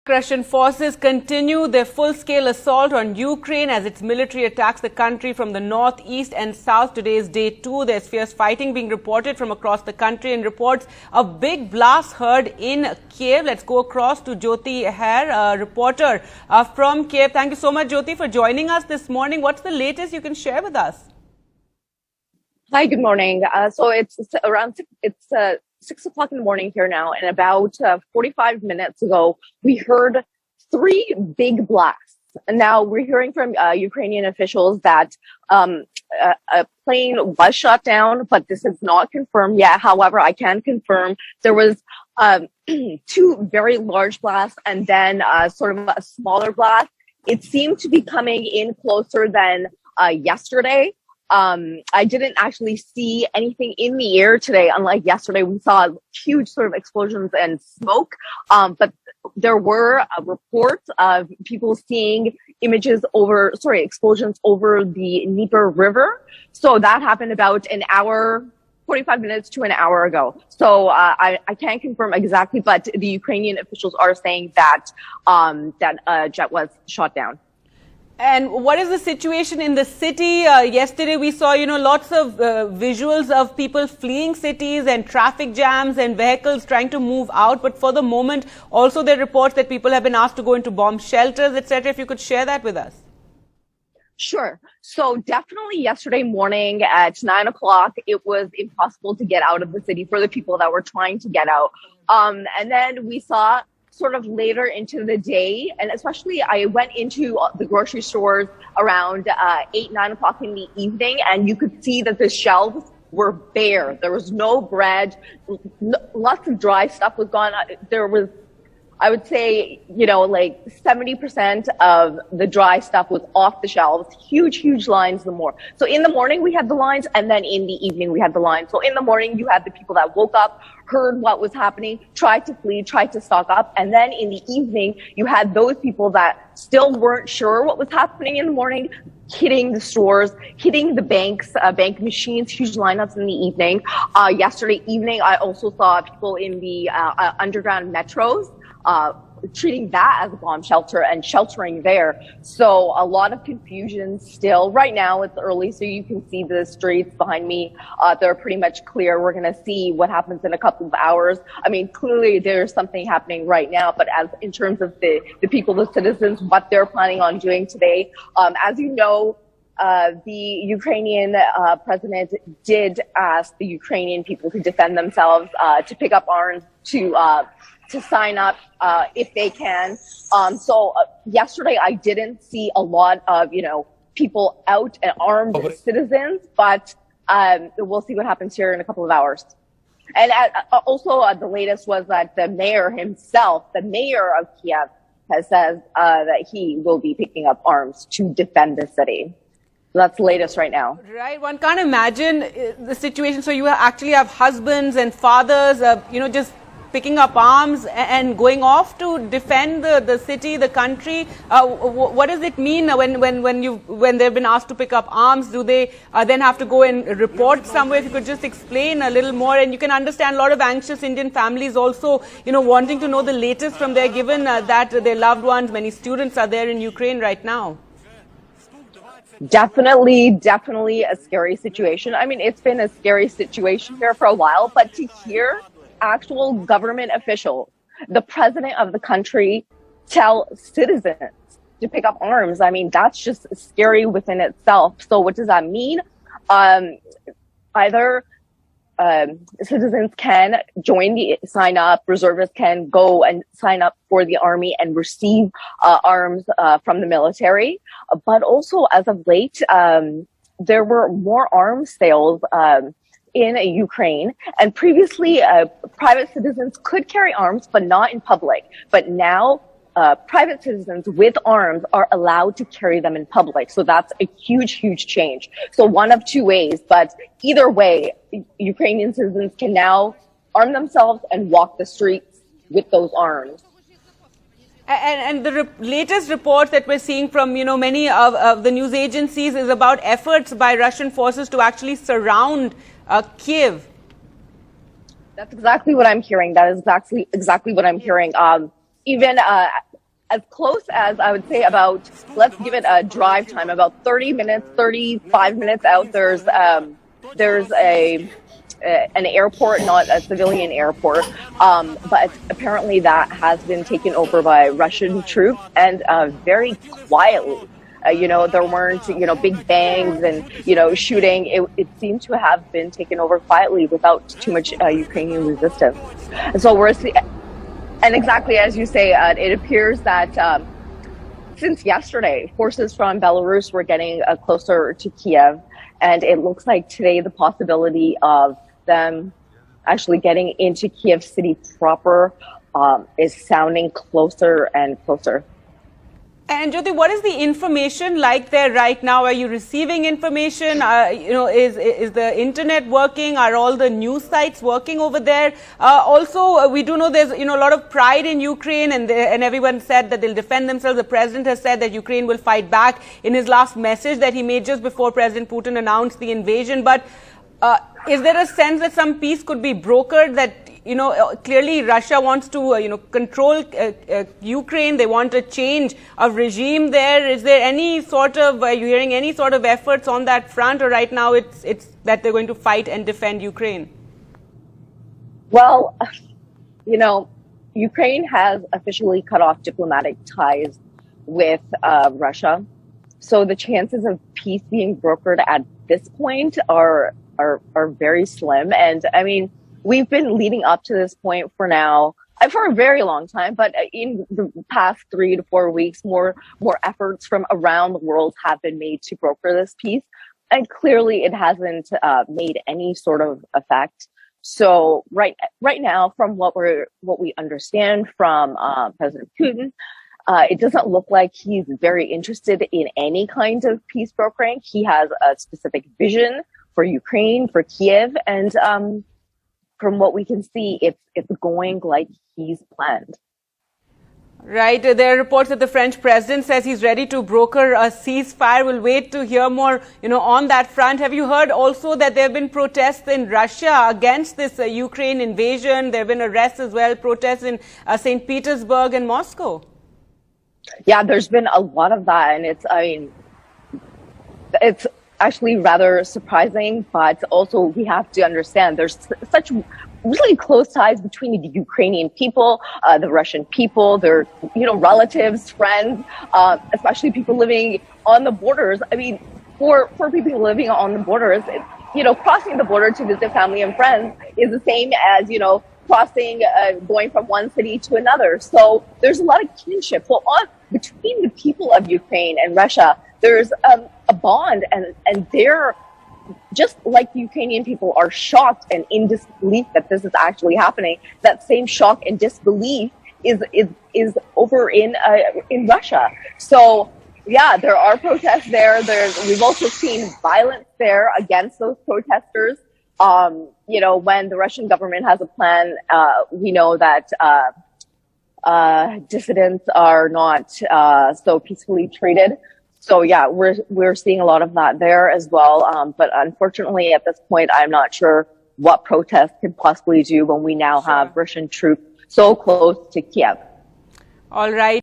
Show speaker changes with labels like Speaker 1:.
Speaker 1: Russian forces continue their full-scale assault on Ukraine as its military attacks the country from the north, east and south. Today is day 2. There's fierce fighting being reported from across the country and reports of big blasts heard in Kiev. Let's go across to Jyoti Hare, a reporter from Kiev. Thank you so much, Jyoti, for joining us this morning. What's the latest you can share with us?
Speaker 2: Hi, good morning. So it's around 6 o'clock in the morning here now, and about 45 minutes ago, we heard 3 big blasts. And now we're hearing from Ukrainian officials that a plane was shot down, but this is not confirmed yet. However, I can confirm there was 2 very large blasts and then sort of a smaller blast. It seemed to be coming in closer than yesterday. I didn't actually see anything in the air today. Unlike yesterday, we saw huge sort of explosions and smoke. But there were reports of people seeing explosions over the Dnieper River. So that happened about an hour, 45 minutes to an hour ago. So, I can't confirm exactly, but the Ukrainian officials are saying that, that jet was shot down.
Speaker 1: And what is the situation in the city? Yesterday we saw, lots of visuals of people fleeing cities and traffic jams and vehicles trying to move out. But for the moment, also there are reports that people have been asked to go into bomb shelters, etc. If you could share that with us.
Speaker 2: Sure. So definitely yesterday morning at 9 o'clock, it was impossible to get out of the city for the people that were trying to get out. And then we saw sort of later into the day, and especially I went into the grocery stores around 8, 9 o'clock in the evening, and you could see that the shelves were bare. There was no bread. Lots of dry stuff was gone. There was, I would say, like 70% of the dry stuff was off the shelves. Huge lines more. So in the morning we had the lines, and then in the evening we had the lines. So in the morning you had the people that woke up, heard what was happening, tried to flee, tried to stock up. And then in the evening you had those people that still weren't sure what was happening in the morning, hitting the stores, hitting the banks, bank machines, huge lineups in the evening. Yesterday evening I also saw people in the underground metros treating that as a bomb shelter and sheltering there. So a lot of confusion still. Right now it's early, so you can see the streets behind me. They're pretty much clear. We're going to see what happens in a couple of hours. I mean, clearly there's something happening right now, but as in terms of the people, the citizens, what they're planning on doing today, as you know, the Ukrainian president did ask the Ukrainian people to defend themselves, to pick up arms, to sign up if they can. So yesterday I didn't see a lot of, people out and armed citizens, but we'll see what happens here in a couple of hours. And also the latest was that the mayor himself, the mayor of Kiev, has said that he will be picking up arms to defend the city. So that's the latest right now.
Speaker 1: Right. One can't imagine the situation. So you actually have husbands and fathers, just picking up arms and going off to defend the city, the country. What does it mean when they've been asked to pick up arms? Do they then have to go and report somewhere? If you could just explain a little more. And you can understand a lot of anxious Indian families also, wanting to know the latest from there, given that their loved ones, many students are there in Ukraine right now.
Speaker 2: Definitely a scary situation. I mean, it's been a scary situation here for a while, but to hear actual government officials, the president of the country, tell citizens to pick up arms, I mean, that's just scary within itself. So what does that mean? Either citizens can sign up, reservists can go and sign up for the army and receive arms from the military. But also, as of late, there were more arms sales in Ukraine, and previously private citizens could carry arms but not in public, but now private citizens with arms are allowed to carry them in public. So that's a huge change. So one of 2 ways, but either way, Ukrainian citizens can now arm themselves and walk the streets with those arms.
Speaker 1: And the latest reports that we're seeing from, many of the news agencies is about efforts by Russian forces to actually surround Kiev.
Speaker 2: That's exactly what I'm hearing. That is exactly what I'm hearing. Even as close as I would say about, let's give it a drive time, about 30 minutes, 35 minutes out. There's an airport, not a civilian airport, but apparently that has been taken over by Russian troops, and very quietly. There weren't, big bangs and, shooting. It seemed to have been taken over quietly without too much Ukrainian resistance. And so and exactly as you say, it appears that since yesterday, forces from Belarus were getting closer to Kiev, and it looks like today the possibility of them actually getting into Kiev city proper is sounding closer and closer.
Speaker 1: And Jyoti, what is the information like there right now? Are you receiving information? Is the internet working? Are all the news sites working over there? Also, we do know there's a lot of pride in Ukraine, and everyone said that they'll defend themselves. The president has said that Ukraine will fight back in his last message that he made just before President Putin announced the invasion. But is there a sense that some peace could be brokered, that clearly Russia wants to, control Ukraine? They want a change of regime there. Is there any sort of, are you hearing any sort of efforts on that front, or right now it's that they're going to fight and defend Ukraine?
Speaker 2: Well, Ukraine has officially cut off diplomatic ties with Russia. So the chances of peace being brokered at this point are very slim. And I mean, we've been leading up to this point for a very long time, but in the past 3 to 4 weeks, more efforts from around the world have been made to broker this peace. And clearly it hasn't made any sort of effect. So right now, from what we understand from President Putin, it doesn't look like he's very interested in any kind of peace brokering. He has a specific vision for Ukraine, for Kiev, and from what we can see, it's going like he's planned.
Speaker 1: Right. There are reports that the French president says he's ready to broker a ceasefire. We'll wait to hear more, on that front. Have you heard also that there have been protests in Russia against this Ukraine invasion? There have been arrests as well, protests in St. Petersburg and Moscow.
Speaker 2: Yeah, there's been a lot of that, and it's actually rather surprising, but also we have to understand there's such really close ties between the Ukrainian people, the Russian people, their relatives, friends, especially people living on the borders. I mean, for people living on the borders, crossing the border to visit family and friends is the same as crossing, going from one city to another. So there's a lot of kinship. So between the people of Ukraine and Russia, there's a bond, and they're just like the Ukrainian people are shocked and in disbelief that this is actually happening. That same shock and disbelief is over in Russia. So yeah, there are protests there. We've also seen violence there against those protesters. When the Russian government has a plan, we know that dissidents are not so peacefully treated. So yeah, we're seeing a lot of that there as well. But unfortunately, at this point, I'm not sure what protests can possibly do when we now have Russian troops so close to Kiev.
Speaker 1: All right.